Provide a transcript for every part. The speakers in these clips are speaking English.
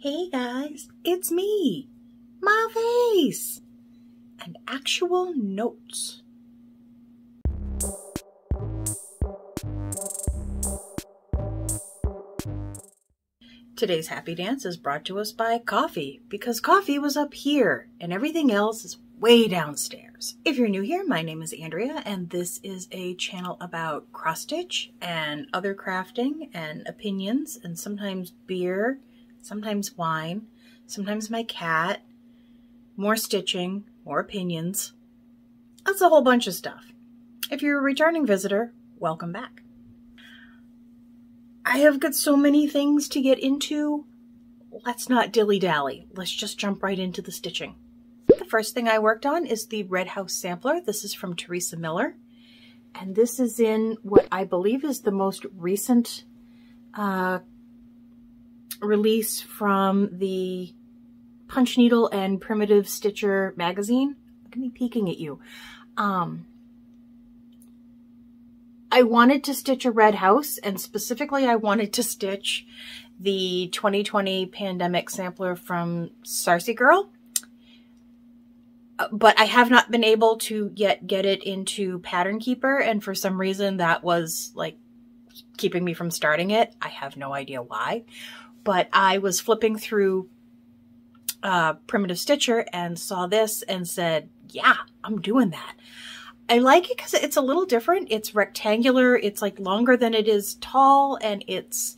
Hey guys, it's me, my face, and actual notes. Today's happy dance is brought to us by coffee, because coffee was up here and everything else is way downstairs. If you're new here, my name is Andrea and this is a channel about cross stitch and other crafting and opinions and sometimes beer, sometimes wine, sometimes my cat, more stitching, more opinions. That's a whole bunch of stuff. If you're a returning visitor, welcome back. I have got so many things to get into. Let's not dilly-dally. Let's just jump right into the stitching. The first thing I worked on is the Red House sampler. This is from Teresa Miller. And this is in what I believe is the most recent release from the Punch Needle and Primitive Stitcher magazine. Look at me peeking at you. I wanted to stitch a red house, and specifically I wanted to stitch the 2020 pandemic sampler from Sarcy Girl. But I have not been able to yet get it into Pattern Keeper, and for some reason that was like keeping me from starting it. I have no idea why. But I was flipping through Primitive Stitcher and saw this and said, yeah, I'm doing that. I like it because it's a little different. It's rectangular. It's like longer than it is tall. And it's,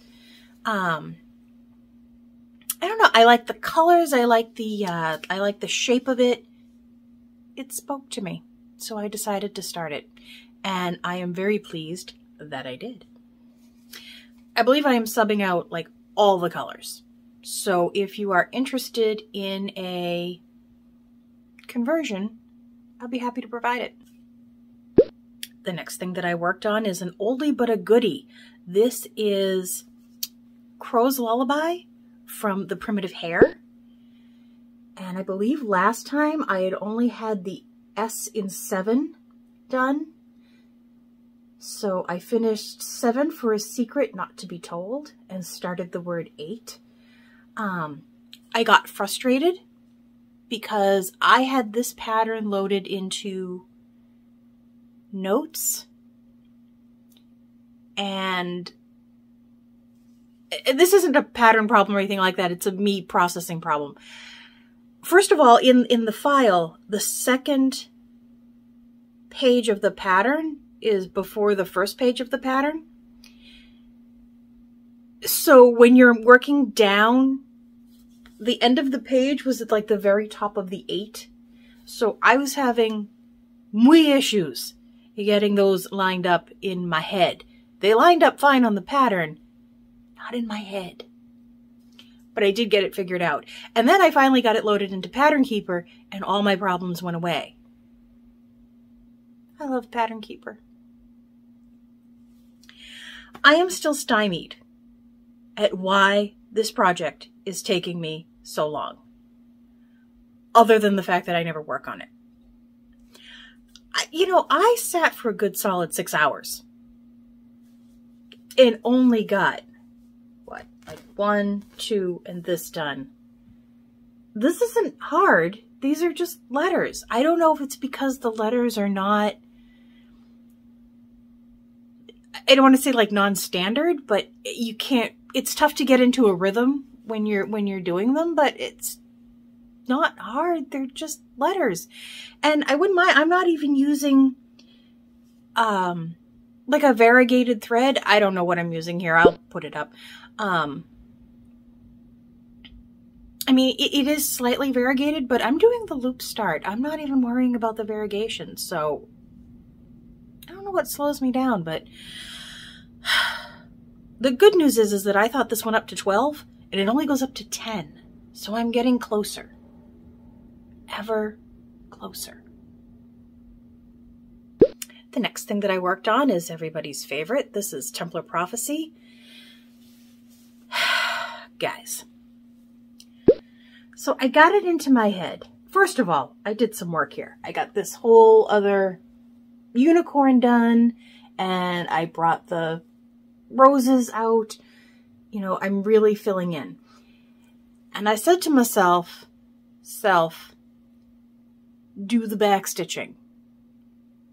I don't know. I like the colors. I like the shape of it. It spoke to me. So I decided to start it. And I am very pleased that I did. I believe I am subbing out like all the colors. So if you are interested in a conversion, I'll be happy to provide it. The next thing that I worked on is an oldie but a goodie. This is CROWS Lullaby from the Primitive Hare. And I believe last time I had only had the S in 7 done. So I finished 7 for a secret not to be told and started the word 8. I got frustrated because I had this pattern loaded into notes, and this isn't a pattern problem or anything like that. It's a me processing problem. First of all, in the file, the second page of the pattern is before the first page of the pattern. So when you're working down, the end of the page was at like the very top of the 8. So I was having muy issues getting those lined up in my head. They lined up fine on the pattern, not in my head. But I did get it figured out. And then I finally got it loaded into Pattern Keeper and all my problems went away. I love Pattern Keeper. I am still stymied at why this project is taking me so long, other than the fact that I never work on it. You know, I sat for a good solid 6 hours and only got, what, like 1, 2, and this done. This isn't hard. These are just letters. I don't know if it's because the letters are not, I don't want to say like non-standard, but you can't, it's tough to get into a rhythm when you're doing them, but it's not hard. They're just letters. And I wouldn't mind, I'm not even using like a variegated thread. I don't know what I'm using here. I'll put it up. I mean, it is slightly variegated, but I'm doing the loop start. I'm not even worrying about the variegation. So I don't know what slows me down, but the good news is that I thought this went up to 12 and it only goes up to 10. So I'm getting closer. Ever closer. The next thing that I worked on is everybody's favorite. This is Templar Prophecy. Guys. So I got it into my head. First of all, I did some work here. I got this whole other unicorn done and I brought the roses out. You know, I'm really filling in. And I said to myself, do the back stitching.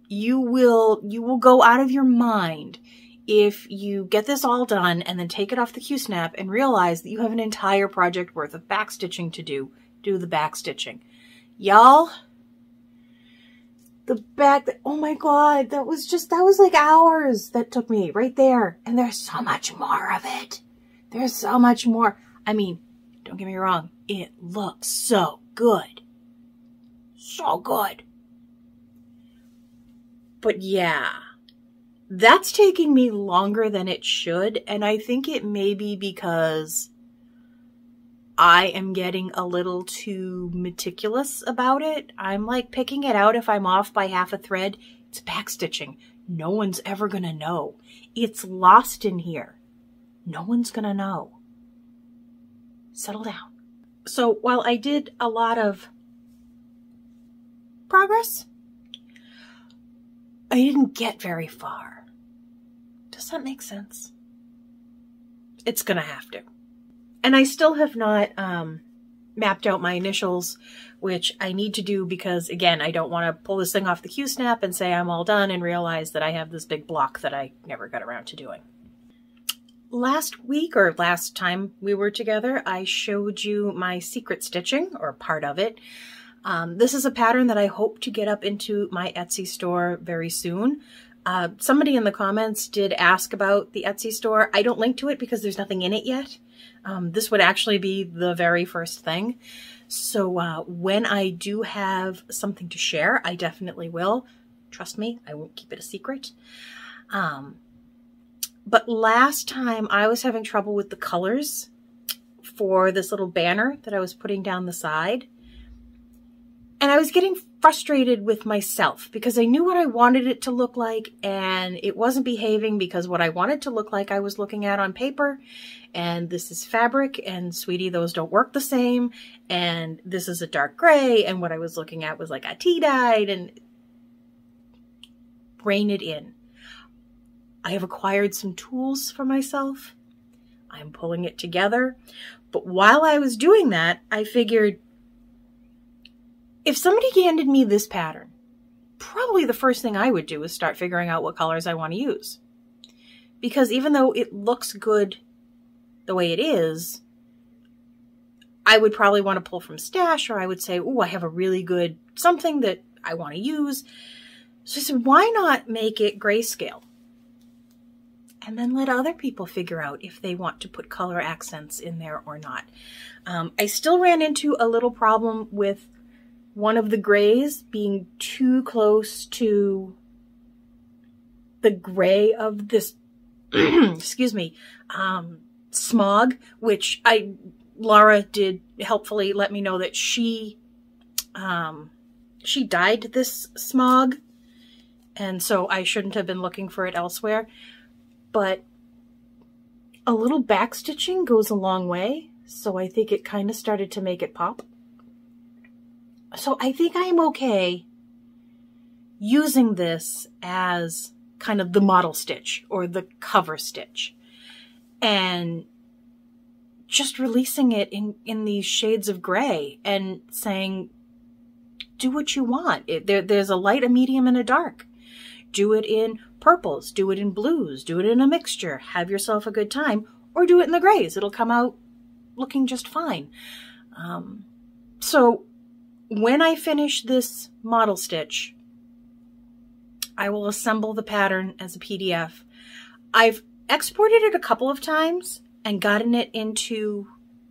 You will go out of your mind if you get this all done and then take it off the Q-snap and realize that you have an entire project worth of back stitching to do. Do the back stitching. Y'all, the back, oh my God, that was like hours that took me right there. And there's so much more of it. There's so much more. I mean, don't get me wrong. It looks so good. So good. But yeah, that's taking me longer than it should. And I think it may be because I am getting a little too meticulous about it. I'm like picking it out if I'm off by half a thread. It's backstitching. No one's ever gonna know. It's lost in here. No one's gonna know. Settle down. So while I did a lot of progress, I didn't get very far. Does that make sense? It's gonna have to. And I still have not mapped out my initials, which I need to do because, again, I don't want to pull this thing off the Q-snap and say I'm all done and realize that I have this big block that I never got around to doing. Last week, or last time we were together, I showed you my secret stitching, or part of it. This is a pattern that I hope to get up into my Etsy store very soon. Somebody in the comments did ask about the Etsy store. I don't link to it because there's nothing in it yet. This would actually be the very first thing. So when I do have something to share, I definitely will. Trust me, I won't keep it a secret. But last time I was having trouble with the colors for this little banner that I was putting down the side. And I was getting frustrated with myself because I knew what I wanted it to look like and it wasn't behaving because what I wanted to look like I was looking at on paper, and this is fabric, and sweetie, those don't work the same, and this is a dark gray, and what I was looking at was like a tea-dyed, and rein it in. I have acquired some tools for myself. I'm pulling it together. But while I was doing that, I figured, if somebody handed me this pattern, probably the first thing I would do is start figuring out what colors I want to use. Because even though it looks good the way it is, I would probably want to pull from stash, or I would say, oh, I have a really good something that I want to use. So I said, why not make it grayscale? And then let other people figure out if they want to put color accents in there or not. I still ran into a little problem with one of the grays being too close to the gray of this, excuse me, smog, which Laura did helpfully let me know that she dyed this smog, and so I shouldn't have been looking for it elsewhere. But a little backstitching goes a long way, so I think it kind of started to make it pop. So I think I'm okay using this as kind of the model stitch or the cover stitch, and just releasing it in these shades of gray and saying, do what you want. There's a light, a medium, and a dark. Do it in purples, do it in blues, do it in a mixture, have yourself a good time, or do it in the grays. It'll come out looking just fine. So when I finish this model stitch, I will assemble the pattern as a PDF. I've exported it a couple of times and gotten it into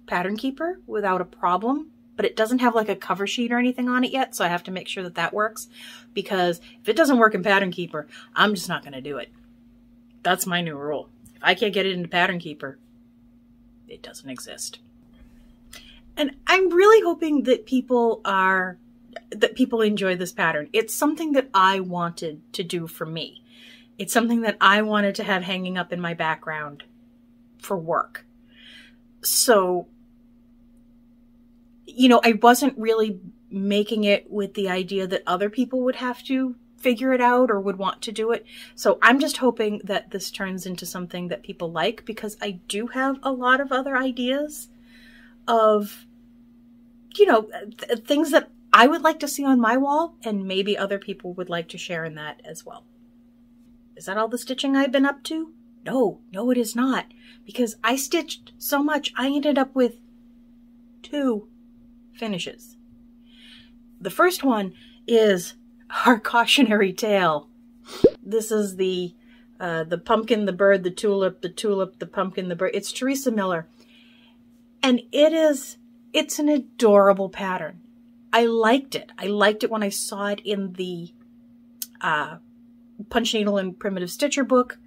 Pattern Keeper without a problem, but it doesn't have like a cover sheet or anything on it yet, so I have to make sure that that works, because if it doesn't work in Pattern Keeper, I'm just not going to do it. That's my new rule. If I can't get it into Pattern Keeper, it doesn't exist. And I'm really hoping that people enjoy this pattern. It's something that I wanted to do for me. It's something that I wanted to have hanging up in my background for work. So, you know, I wasn't really making it with the idea that other people would have to figure it out or would want to do it. So I'm just hoping that this turns into something that people like, because I do have a lot of other ideas of, you know, things that I would like to see on my wall, and maybe other people would like to share in that as well. Is that all the stitching I've been up to? No, it is not. Because I stitched so much, I ended up with 2 finishes. The first one is our cautionary tale. This is the pumpkin, the bird, the tulip, the pumpkin, the bird. It's Teresa Miller. And it's an adorable pattern. I liked it. I liked it when I saw it in the Punch Needle and Primitive Stitcher book.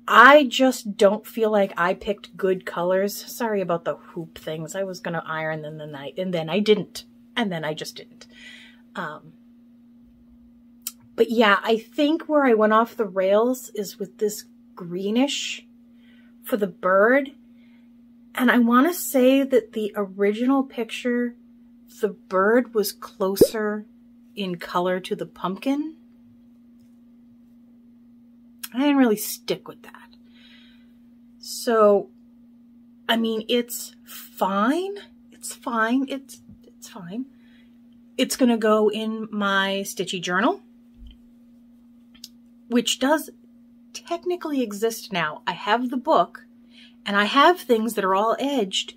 I just don't feel like I picked good colors. Sorry about the hoop things. I was going to iron them and then I didn't. And then I just didn't. But yeah, I think where I went off the rails is with this greenish for the bird. And I want to say that the original picture, the bird was closer in color to the pumpkin. I didn't really stick with that. So, I mean, it's fine. It's fine. It's fine. It's going to go in my Stitchy journal, which does technically exist now. I have the book, and I have things that are all edged,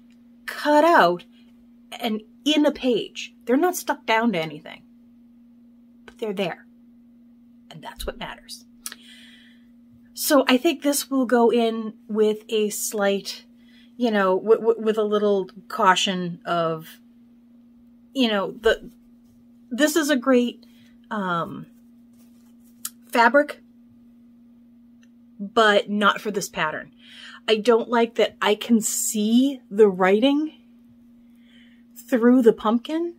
cut out, and in a page. They're not stuck down to anything, but they're there. And that's what matters. So I think this will go in with a slight, you know, with a little caution of, you know, this is a great fabric, but not for this pattern. I don't like that I can see the writing through the pumpkin.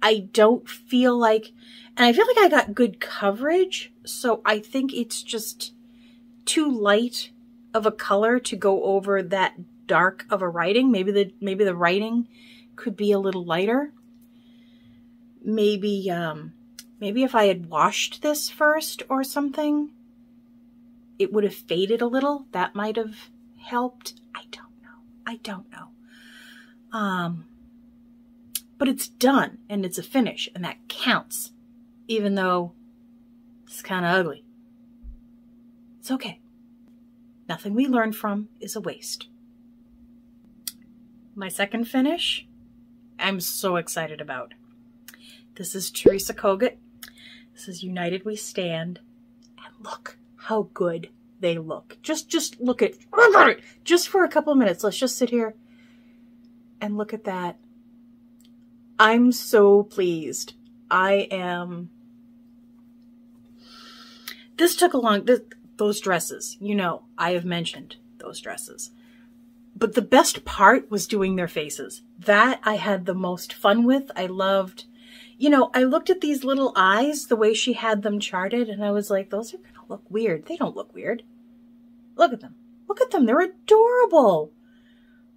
I don't feel like, and I feel like I got good coverage, so I think it's just too light of a color to go over that dark of a writing. Maybe the writing could be a little lighter. Maybe if I had washed this first or something, it would have faded a little. That might have helped. I don't know. But it's done and it's a finish, and that counts, even though it's kind of ugly. It's okay. Nothing we learned from is a waste. My second finish, I'm so excited about. This is Teresa Kogut. This is United We Stand. And look how good they look. Just look at it. Just for a couple of minutes. Let's just sit here and look at that. I'm so pleased. I am. This took a long, those dresses, you know, I have mentioned those dresses. But the best part was doing their faces. That I had the most fun with. I loved, you know, I looked at these little eyes, the way she had them charted, and I was like, those are going to look weird. They don't look weird. Look at them. Look at them. They're adorable.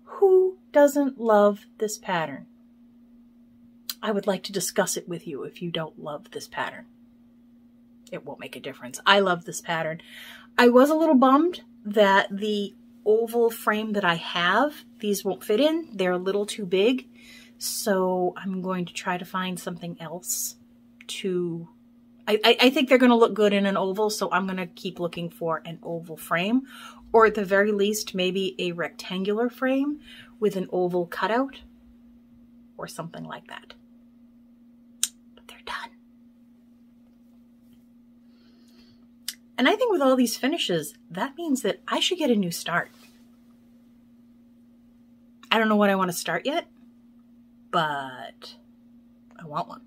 Who doesn't love this pattern? I would like to discuss it with you if you don't love this pattern. It won't make a difference. I love this pattern. I was a little bummed that the oval frame that I have, these won't fit in. They're a little too big. So I'm going to try to find something else to... I think they're going to look good in an oval, so I'm going to keep looking for an oval frame. Or at the very least, maybe a rectangular frame with an oval cutout. Or something like that. Done. And I think with all these finishes, that means that I should get a new start. I don't know what I want to start yet, but I want one.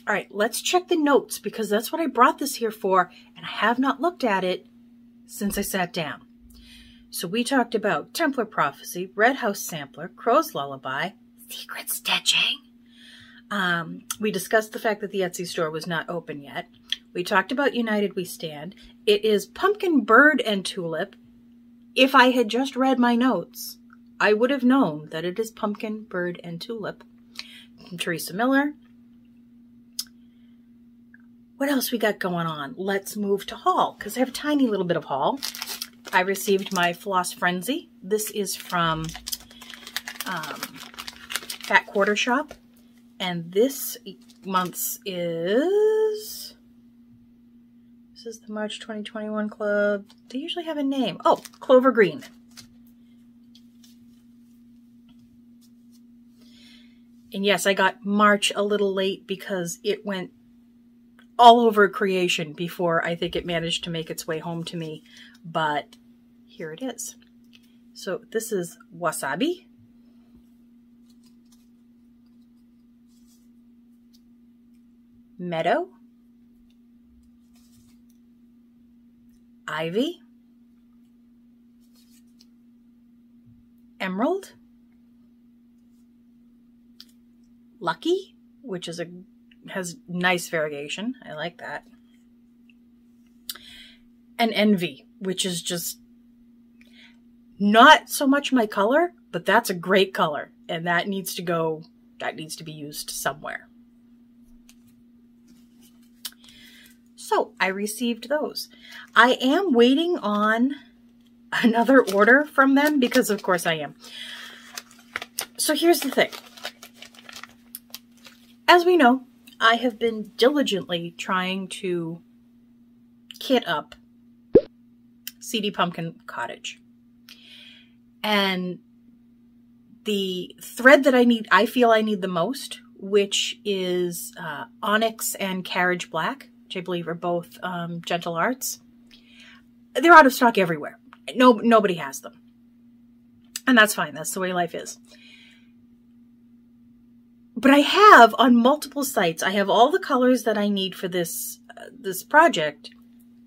All right, let's check the notes because that's what I brought this here for, and I have not looked at it since I sat down. So we talked about Templar Prophecy, Red House Sampler, CROWS Lullaby, Secret Stitching. We discussed the fact that the Etsy store was not open yet. We talked about United We Stand. It is Pumpkin, Bird, and Tulip. If I had just read my notes, I would have known that it is Pumpkin, Bird, and Tulip. From Teresa Miller. What else we got going on? Let's move to haul, because I have a tiny little bit of haul. I received my Floss Frenzy. This is from Fat Quarter Shop. And this month's is... This is the March 2021 club. They usually have a name. Oh, Clover Green. And yes, I got March a little late because it went all over creation before I think it managed to make its way home to me. But here it is. So this is Wasabi. Meadow. Ivy. Emerald. Lucky, which is has nice variation. I like that. And Envy, which is just not so much my color, but that's a great color. And that needs to go, that needs to be used somewhere. So I received those. I am waiting on another order from them because of course I am. So here's the thing. As we know, I have been diligently trying to kit up CD Pumpkin Cottage. And the thread that I feel I need the most, which is Onyx and Carriage Black, which I believe are both Gentle Arts. They're out of stock everywhere. Nobody has them. And that's fine. That's the way life is. But I have on multiple sites, I have all the colors that I need for this project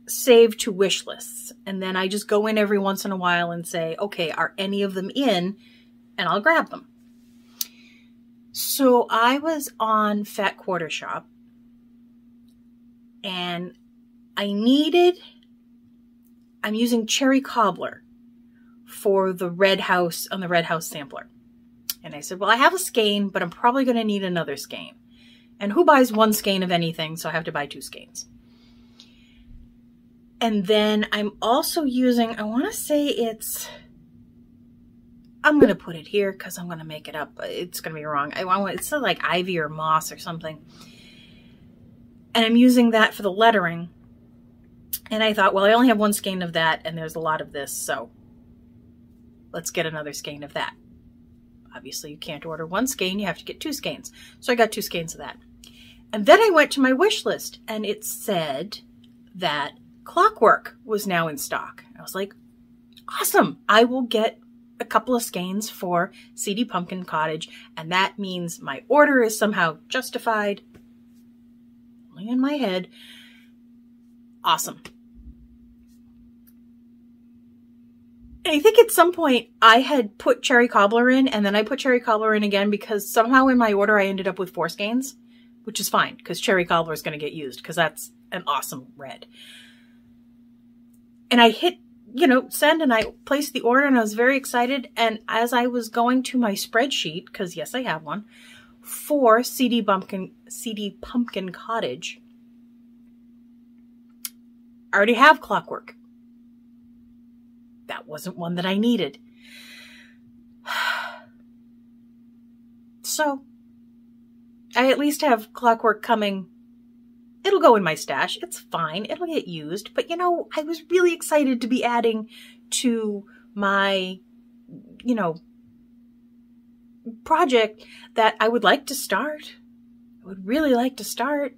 saved to wish lists. And then I just go in every once in a while and say, okay, are any of them in? And I'll grab them. So I was on Fat Quarter Shop and I'm using Cherry Cobbler for the Red House on the Red House sampler. And I said, well, I have a skein, but I'm probably going to need another skein. And who buys one skein of anything? So I have to buy 2 skeins. And then I'm also using, I want to say it's, I'm going to put it here because I'm going to make it up. It's going to be wrong. It's like ivy or moss or something. And I'm using that for the lettering. And I thought, well, I only have 1 skein of that and there's a lot of this. So let's get another skein of that. Obviously, you can't order 1 skein. You have to get 2 skeins. So I got 2 skeins of that. And then I went to my wish list and it said that Clockwork was now in stock. I was like, awesome. I will get a couple of skeins for CD Pumpkin Cottage. And that means my order is somehow justified. Only in my head. Awesome. I think at some point I had put Cherry Cobbler in and then I put Cherry Cobbler in again because somehow in my order I ended up with 4 skeins, which is fine because Cherry Cobbler is going to get used because that's an awesome red. And I hit, send and I placed the order and I was very excited. And as I was going to my spreadsheet, because yes, I have one, for CD Pumpkin Cottage, I already have Clockwork. That wasn't one that I needed. So, I at least have Clockwork coming. It'll go in my stash. It's fine. It'll get used. But, I was really excited to be adding to my, project that I would like to start. I would really like to start.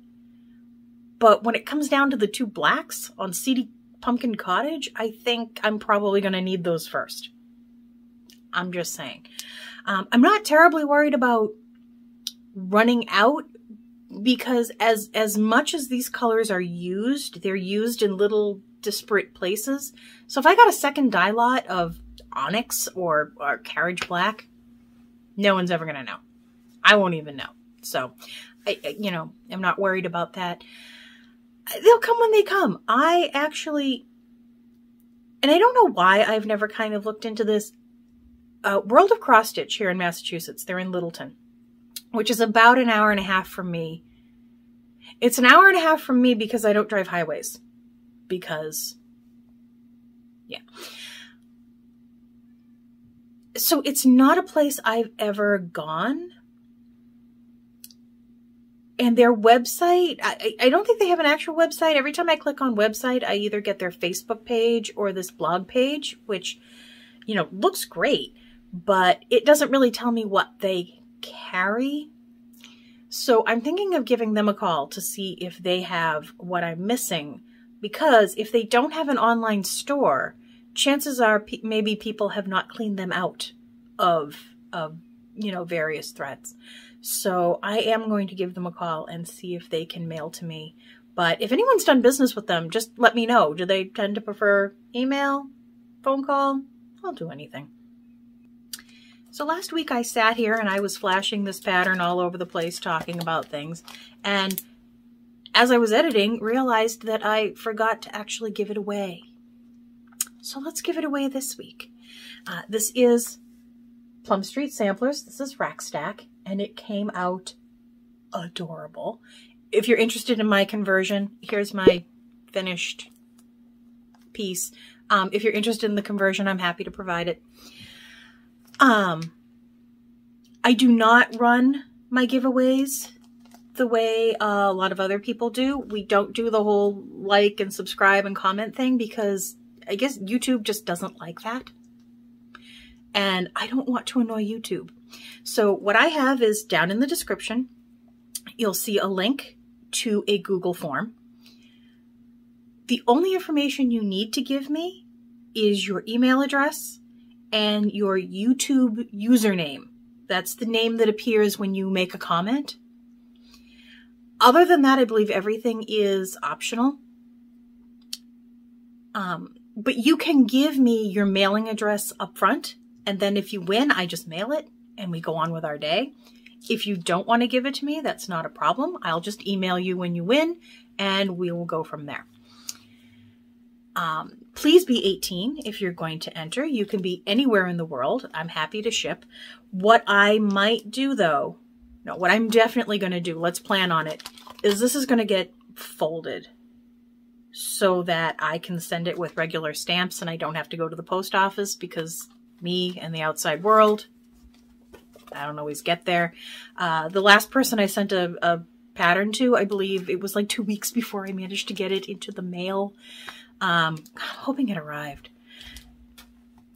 But when it comes down to the 2 blacks on CD Pumpkin Cottage, I think I'm probably going to need those first. I'm just saying. I'm not terribly worried about running out because as much as these colors are used, they're used in little disparate places. So if I got a second dye lot of Onyx or Carriage Black, no one's ever going to know. I won't even know. So, I'm not worried about that. They'll come when they come. I actually, and I don't know why I've never kind of looked into this. World of Cross Stitch here in Massachusetts. They're in Littleton, which is about an hour and a half from me. It's an hour and a half from me because I don't drive highways. Because, yeah. So it's not a place I've ever gone. And their website, I don't think they have an actual website. Every time I click on website, I either get their Facebook page or this blog page, which, you know, looks great, but it doesn't really tell me what they carry. So I'm thinking of giving them a call to see if they have what I'm missing, because if they don't have an online store, chances are maybe people have not cleaned them out of you know, various threads. So I am going to give them a call and see if they can mail to me. But if anyone's done business with them, just let me know. Do they tend to prefer email, phone call? I'll do anything. So last week I sat here and I was flashing this pattern all over the place talking about things. And as I was editing, realized that I forgot to actually give it away. So let's give it away this week. This is Plum Street Samplers. This is Rack Stack, and it came out adorable. If you're interested in my conversion, here's my finished piece. If you're interested in the conversion, I'm happy to provide it. I do not run my giveaways the way a lot of other people do. We don't do the whole like and subscribe and comment thing because I guess YouTube just doesn't like that. And I don't want to annoy YouTube. So what I have is down in the description, you'll see a link to a Google form. The only information you need to give me is your email address and your YouTube username. That's the name that appears when you make a comment. Other than that, I believe everything is optional. But you can give me your mailing address up front. And then if you win, I just mail it and we go on with our day. If you don't want to give it to me, that's not a problem. I'll just email you when you win and we will go from there. Please be 18 if you're going to enter. You can be anywhere in the world. I'm happy to ship. What I might do though, no, what I'm definitely going to do, let's plan on it, is this is going to get folded so that I can send it with regular stamps and I don't have to go to the post office because me and the outside world, I don't always get there. The last person I sent a pattern to, I believe it was like 2 weeks before I managed to get it into the mail. I'm hoping it arrived.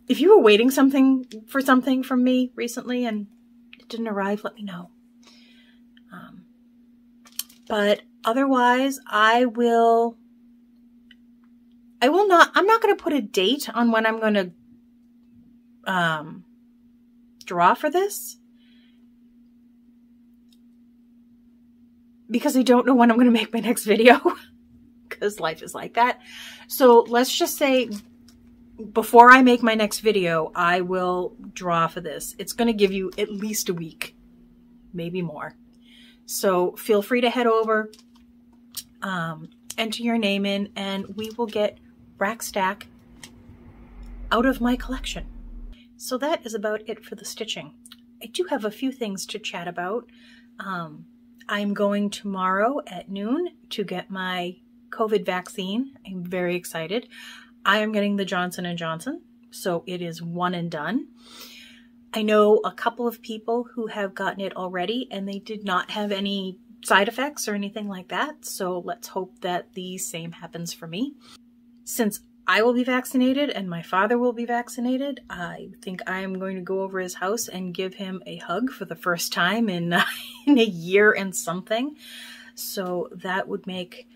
If you were waiting for something from me recently and it didn't arrive, let me know. But otherwise, I'm not going to put a date on when I'm going to draw for this because I don't know when I'm going to make my next video because life is like that. So let's just say before I make my next video, I will draw for this. It's going to give you at least a week, maybe more. So feel free to head over, enter your name in, and we will get Rack Stack out of my collection. So that is about it for the stitching. I do have a few things to chat about. I'm going tomorrow at noon to get my COVID vaccine. I'm very excited. I am getting the Johnson & Johnson, so it is one and done. I know a couple of people who have gotten it already and they did not have any side effects or anything like that. So let's hope that the same happens for me. Since I will be vaccinated and my father will be vaccinated, I think I am going to go over his house and give him a hug for the first time in a year and something. So that would make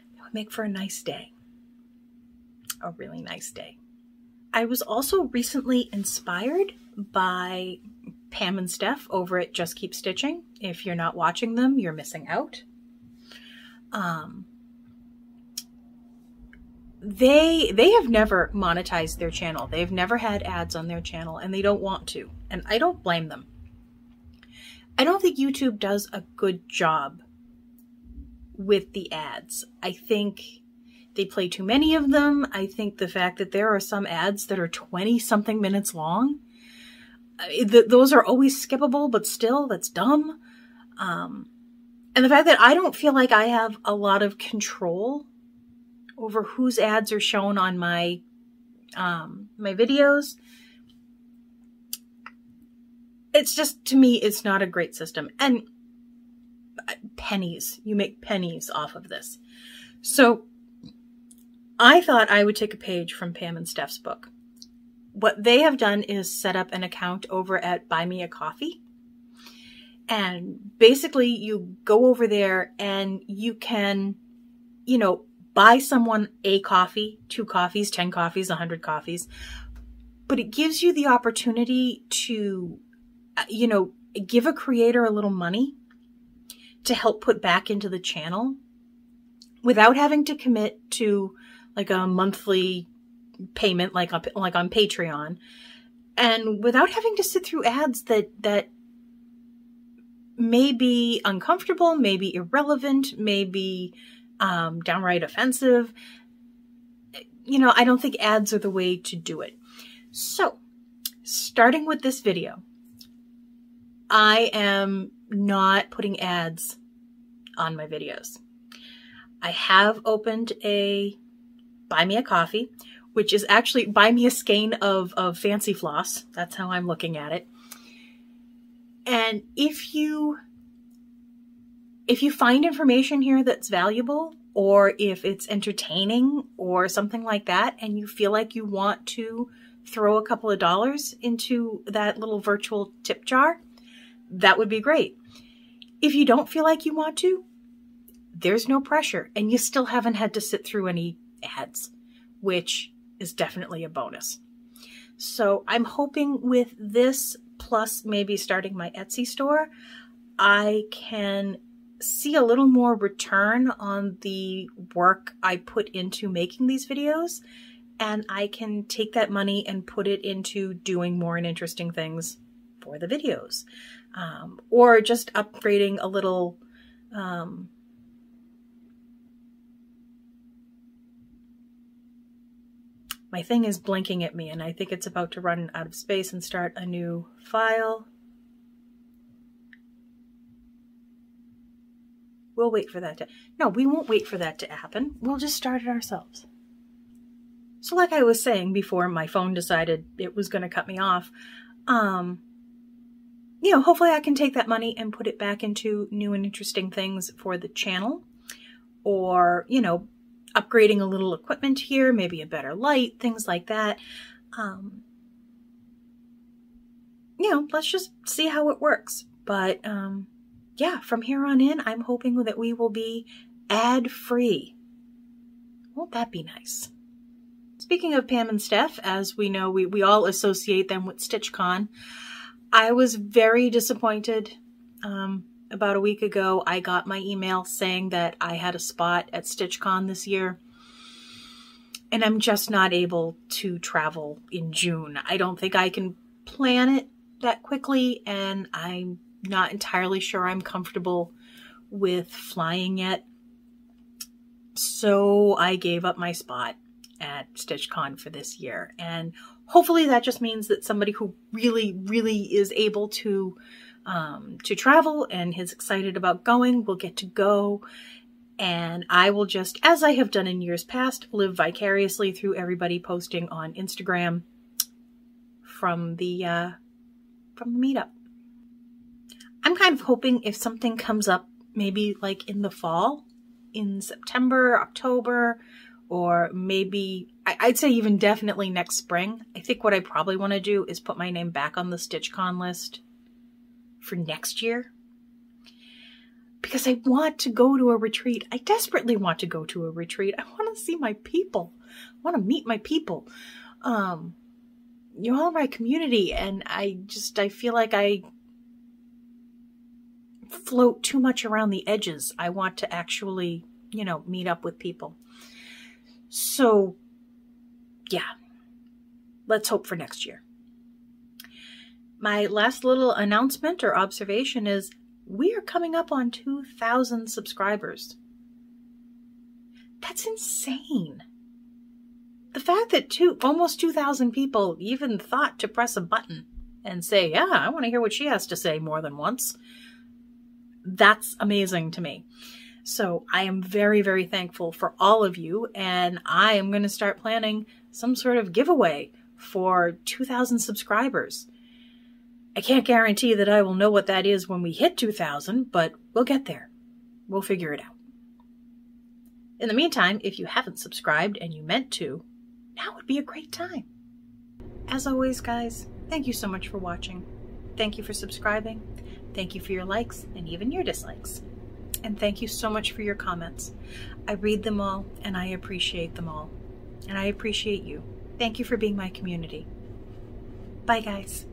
for a nice day. A really nice day. I was also recently inspired by Pam and Steph over at Just Keep Stitching. If you're not watching them, you're missing out. They have never monetized their channel. They've never had ads on their channel and they don't want to. And I don't blame them. I don't think YouTube does a good job with the ads. I think they play too many of them. I think the fact that there are some ads that are 20-something minutes long, those are always skippable, but still, that's dumb. And the fact that I don't feel like I have a lot of control over whose ads are shown on my my videos, it's just, to me, it's not a great system. And pennies, you make pennies off of this. So I thought I would take a page from Pam and Steph's book. What they have done is set up an account over at Buy Me a Coffee. And basically you go over there and you can, you know, buy someone a coffee, 2 coffees, 10 coffees, 100 coffees. But it gives you the opportunity to, you know, give a creator a little money to help put back into the channel without having to commit to like a monthly payment like on Patreon, and without having to sit through ads that may be uncomfortable, may be irrelevant, may be downright offensive. You know, I don't think ads are the way to do it. So, starting with this video, I am not putting ads on my videos. I have opened a Buy Me a Coffee, which is actually buy me a skein of fancy floss. That's how I'm looking at it. And if you find information here that's valuable, or if it's entertaining or something like that, and you feel like you want to throw a couple of dollars into that little virtual tip jar, that would be great. If you don't feel like you want to, there's no pressure, and you still haven't had to sit through any ads, which is definitely a bonus. So I'm hoping with this, plus maybe starting my Etsy store, I can see a little more return on the work I put into making these videos, and I can take that money and put it into doing more and interesting things for the videos, or just upgrading a little my thing is blinking at me, and I think it's about to run out of space and start a new file. We'll wait for that to... No, we won't wait for that to happen. We'll just start it ourselves. So like I was saying before my phone decided it was going to cut me off, you know, hopefully I can take that money and put it back into new and interesting things for the channel, or, you know, upgrading a little equipment here, maybe a better light, things like that. You know, let's just see how it works. But yeah, from here on in, I'm hoping that we will be ad-free. Won't that be nice? Speaking of Pam and Steph, as we know, we all associate them with StitchCon. I was very disappointed. About a week ago, I got my email saying that I had a spot at StitchCon this year, and I'm just not able to travel in June. I don't think I can plan it that quickly, and I'm not entirely sure I'm comfortable with flying yet. So I gave up my spot at StitchCon for this year, and hopefully that just means that somebody who really, really is able to travel and is excited about going will get to go, and I will just, as I have done in years past, live vicariously through everybody posting on Instagram from the meetup. I'm kind of hoping if something comes up, maybe like in the fall, in September, October, or maybe, I'd say even definitely next spring. I think what I probably want to do is put my name back on the StitchCon list for next year, because I want to go to a retreat. I desperately want to go to a retreat. I want to see my people. I want to meet my people. You're all my community, and I feel like I float too much around the edges. I want to actually, you know, meet up with people. So yeah, let's hope for next year. My last little announcement or observation is we are coming up on 2,000 subscribers. That's insane. The fact that almost 2,000 people even thought to press a button and say, yeah, I want to hear what she has to say more than once. That's amazing to me. So I am very, very thankful for all of you, and I am going to start planning some sort of giveaway for 2,000 subscribers. I can't guarantee that I will know what that is when we hit 2,000, but we'll get there. We'll figure it out. In the meantime, if you haven't subscribed and you meant to, now would be a great time. As always, guys, thank you so much for watching. Thank you for subscribing. Thank you for your likes and even your dislikes. And thank you so much for your comments. I read them all and I appreciate them all. And I appreciate you. Thank you for being my community. Bye, guys.